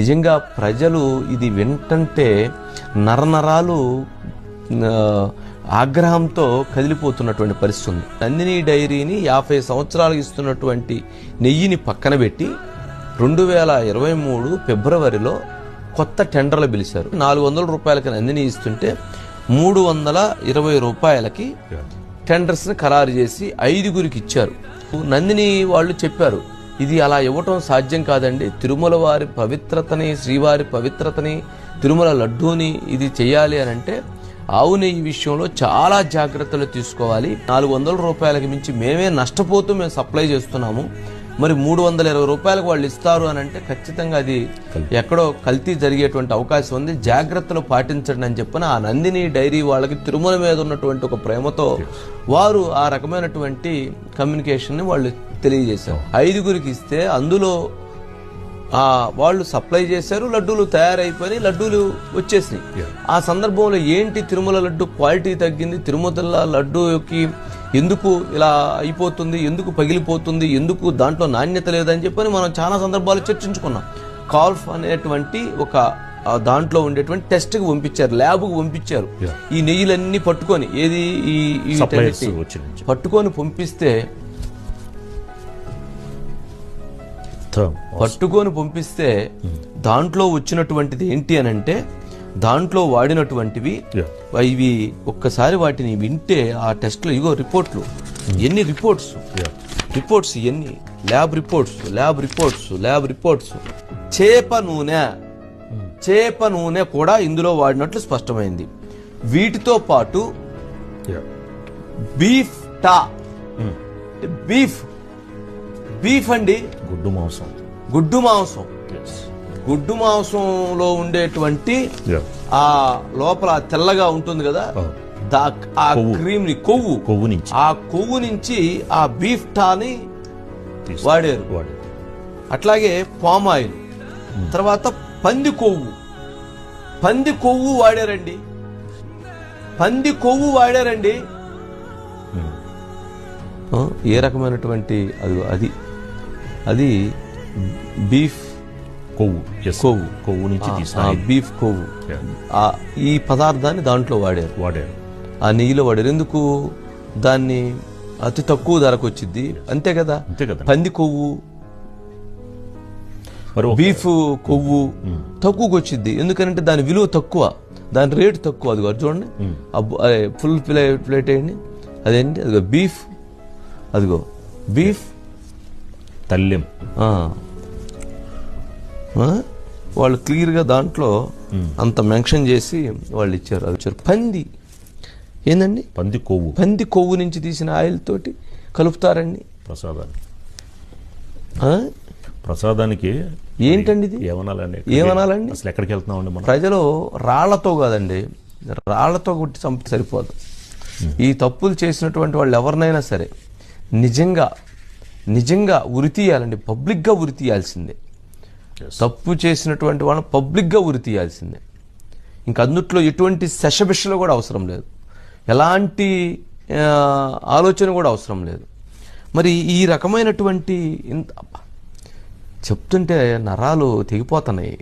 నిజంగా ప్రజలు ఇది వింటంటే నరనరాలు ఆగ్రహంతో కదిలిపోతున్నటువంటి పరిస్థితి ఉంది. నందిని డైరీని 50 సంవత్సరాలకు ఇస్తున్నటువంటి నెయ్యిని పక్కన పెట్టి 2023 ఫిబ్రవరిలో కొత్త టెండర్లు పిలిచారు. 400 రూపాయలకి నందిని ఇస్తుంటే 320 రూపాయలకి టెండర్స్ని ఖరారు చేసి 5గురికి ఇచ్చారు. నందిని వాళ్ళు చెప్పారు, ఇది అలా ఇవ్వటం సాధ్యం కాదండి, తిరుమల వారి పవిత్రతని, శ్రీవారి పవిత్రతని, తిరుమల లడ్డూని ఇది చెయ్యాలి అని అంటే ఆవు నెయ్యి విషయంలో చాలా జాగ్రత్తలు తీసుకోవాలి. 400 రూపాయలకి మించి మేమే నష్టపోతూ మేము సప్లై చేస్తున్నాము. మరి 320 రూపాయలకు వాళ్ళు ఇస్తారు అని అంటే ఖచ్చితంగా అది ఎక్కడో కల్తీ జరిగేటువంటి అవకాశం ఉంది. జాగ్రత్తలు పాటించండి అని చెప్పిన ఆ నందిని డైరీ వాళ్ళకి తిరుమల మీద ఉన్నటువంటి ఒక ప్రేమతో వారు ఆ రకమైనటువంటి కమ్యూనికేషన్ని వాళ్ళు తెలియజేశారు. 5గురికి ఇస్తే అందులో వాళ్ళు సప్లై చేశారు, లడ్డూలు తయారైపోయి లడ్డూలు వచ్చేసినాయి. ఆ సందర్భంలో ఏంటి తిరుమల లడ్డు క్వాలిటీ తగ్గింది, తిరుమల లడ్డూకి ఎందుకు ఇలా అయిపోతుంది, ఎందుకు పగిలిపోతుంది, ఎందుకు దాంట్లో నాణ్యత లేదని చెప్పని మనం చాలా సందర్భాలు చర్చించుకున్నాం. కాల్ఫ్ అనేటువంటి ఒక దాంట్లో ఉండేటువంటి టెస్ట్కి పంపించారు, ల్యాబ్కు పంపించారు. ఈ నెయ్యిలన్నీ పట్టుకొని పట్టుకొని పంపిస్తే దాంట్లో వచ్చినటువంటిది ఏంటి అని అంటే దాంట్లో వాడినటువంటివి ఇవి ఒక్కసారి వాటిని వింటే ఆ టెస్ట్లో ఇగో రిపోర్ట్లు ఎన్ని రిపోర్ట్స్ ఎన్ని ల్యాబ్ రిపోర్ట్స్ చేప నూనె కూడా ఇందులో వాడినట్లు స్పష్టమైంది. వీటితో పాటు బీఫ్ అండి, గుడ్డు మాంసంలో ఉండేటువంటి ఆ లోపల తెల్లగా ఉంటుంది కదా, ఆ క్రీమ్ ని కొవ్వు నుంచి ఆ బీఫ్ టాని వాడారు. అట్లాగే పామ్ ఆయిల్, తర్వాత పంది కొవ్వు వాడారండి. ఏ రకమైనటువంటి అది బీఫ్ కొవ్వు నుంచి బీఫ్ కొవ్వు ఈ పదార్థాన్ని దాంట్లో వాడారు, ఆ నెయ్యిలో వాడారు. ఎందుకు? దాన్ని అతి తక్కువ ధరకు వచ్చింది, అంతే కదా. పంది కొవ్వు, బీఫ్ కొవ్వు తక్కువకి వచ్చింది, ఎందుకంటే దాని విలువ తక్కువ, దాని రేటు తక్కువ. అదిగో చూడండి, ఫుల్ ప్లేట్ వేయండి, అదేంటి అదిగో బీఫ్ తల్లెం. వాళ్ళు క్లియర్గా దాంట్లో అంత మెన్షన్ చేసి వాళ్ళు ఇచ్చారు. అది వచ్చారు పంది ఏందండి, పంది కొవ్వు నుంచి తీసిన ఆయిల్ తోటి కలుపుతారండి ప్రసాదానికి. ఏంటండి ఇది? ఏమనాలండి? అసలు ఎక్కడికి వెళ్తున్నామండి మనం? ప్రజలు రాళ్లతో కాదండి, రాళ్లతో కొట్టి చంపితే సరిపోదు. ఈ తప్పులు చేసినటువంటి వాళ్ళు ఎవరినైనా సరే నిజంగా ఉరి తీయాలండి, పబ్లిక్గా ఉరి తీయాల్సిందే. తప్పు చేసినటువంటి వాళ్ళని పబ్లిక్గా ఉరి తీయాల్సిందే. ఇంకా అందుట్లో ఎటువంటి శషబిషలు కూడా అవసరం లేదు, ఎలాంటి ఆలోచన కూడా అవసరం లేదు. మరి ఈ రకమైనటువంటి చెప్తుంటే నరాలు తెగిపోతున్నాయి.